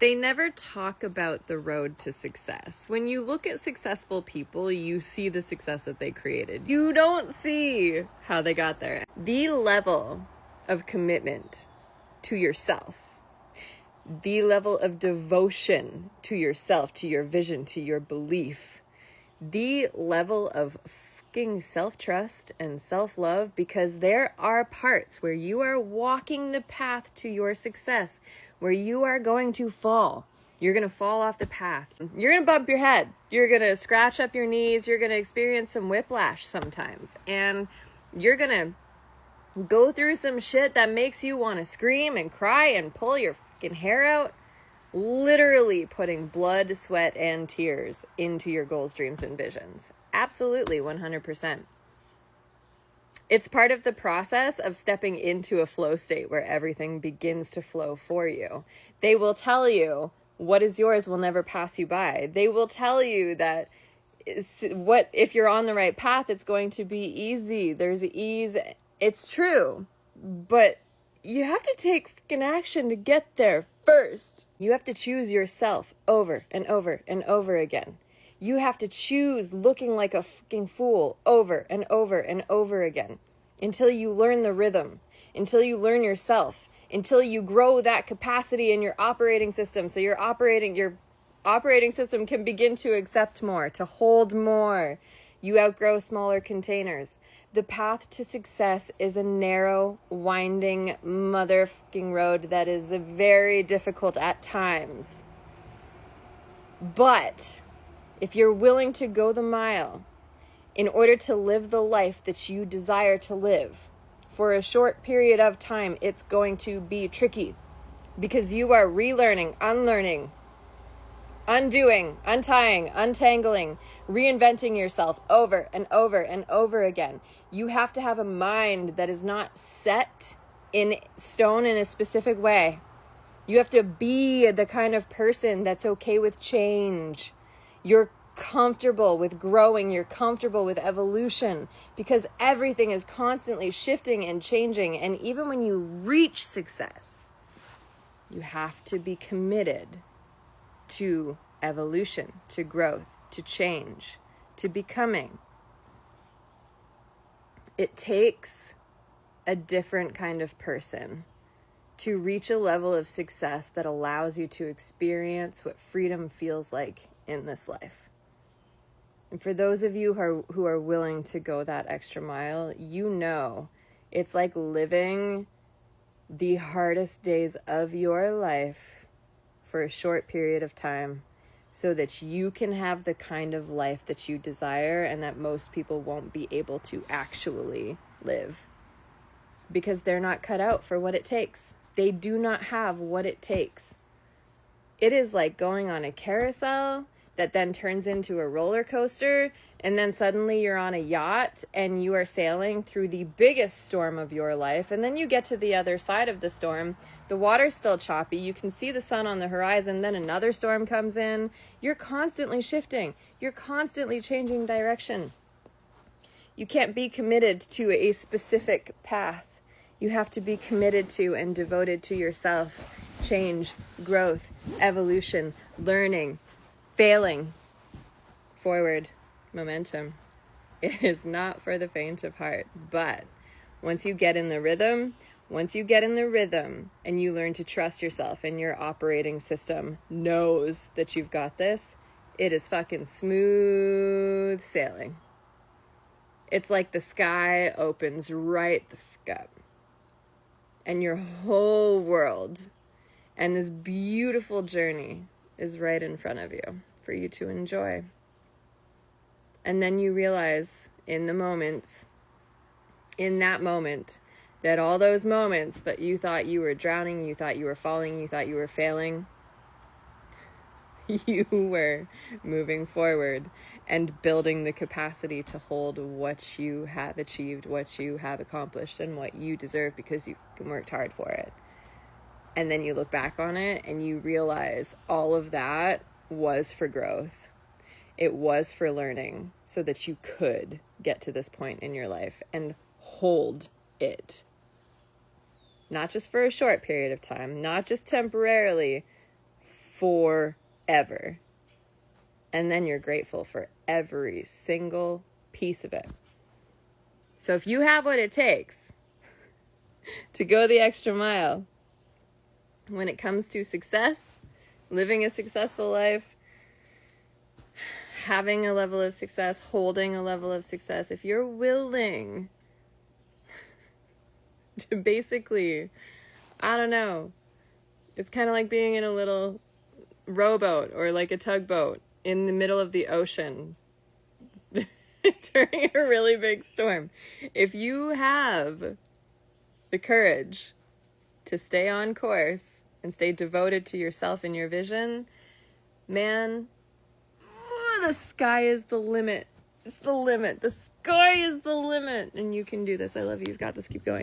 They never talk about the road to success. When you look at successful people, you see the success that they created. You don't see how they got there. The level of commitment to yourself, the level of devotion to yourself, to your vision, to your belief, the level of fucking self-trust and self-love, because there are parts where you are walking the path to your success where you are going to fall. You're going to fall off the path. You're going to bump your head. You're going to scratch up your knees. You're going to experience some whiplash sometimes. And you're going to go through some shit that makes you want to scream and cry and pull your fucking hair out. Literally putting blood, sweat, and tears into your goals, dreams, and visions. Absolutely, 100%. It's part of the process of stepping into a flow state where everything begins to flow for you. They will tell you what is yours will never pass you by. They will tell you that if you're on the right path, it's going to be easy. There's ease. It's true. But you have to take fucking action to get there first. You have to choose yourself over and over and over again. You have to choose looking like a fucking fool over and over and over again until you learn the rhythm, until you learn yourself, until you grow that capacity in your operating system so your operating system can begin to accept more, to hold more. You outgrow smaller containers. The path to success is a narrow, winding motherfucking road that is very difficult at times. But if you're willing to go the mile in order to live the life that you desire to live, for a short period of time, it's going to be tricky because you are relearning, unlearning, undoing, untying, untangling, reinventing yourself over and over and over again. You have to have a mind that is not set in stone in a specific way. You have to be the kind of person that's okay with change. You're comfortable with growing. You're comfortable with evolution because everything is constantly shifting and changing. And even when you reach success, you have to be committed to evolution, to growth, to change, to becoming. It takes a different kind of person to reach a level of success that allows you to experience what freedom feels like in this life. And for those of you who are willing to go that extra mile, you know it's like living the hardest days of your life for a short period of time so that you can have the kind of life that you desire and that most people won't be able to actually live because they're not cut out for what it takes. They do not have what it takes. It is like going on a carousel that then turns into a roller coaster, and then suddenly you're on a yacht and you are sailing through the biggest storm of your life, and then you get to the other side of the storm. The water's still choppy. You can see the sun on the horizon. Then another storm comes in. You're constantly shifting. You're constantly changing direction. You can't be committed to a specific path. You have to be committed to and devoted to yourself. Change, growth, evolution, learning, failing, forward, momentum. It is not for the faint of heart, but once you get in the rhythm and you learn to trust yourself and your operating system knows that you've got this, it is fucking smooth sailing. It's like the sky opens right the fuck up and your whole world and this beautiful journey is right in front of you for you to enjoy. And then you realize in that moment, that all those moments that you thought you were drowning, you thought you were falling, you thought you were failing, you were moving forward and building the capacity to hold what you have achieved, what you have accomplished, and what you deserve because you worked hard for it. And then you look back on it and you realize all of that was for growth. It was for learning so that you could get to this point in your life and hold it. Not just for a short period of time, not just temporarily, forever. And then you're grateful for every single piece of it. So if you have what it takes to go the extra mile when it comes to success, living a successful life, having a level of success, holding a level of success, if you're willing to basically, I don't know, it's kind of like being in a little rowboat or like a tugboat in the middle of the ocean during a really big storm. If you have the courage to stay on course and stay devoted to yourself and your vision, man, the sky is the limit. It's the limit. The sky is the limit. And you can do this. I love you. You've got this. Keep going.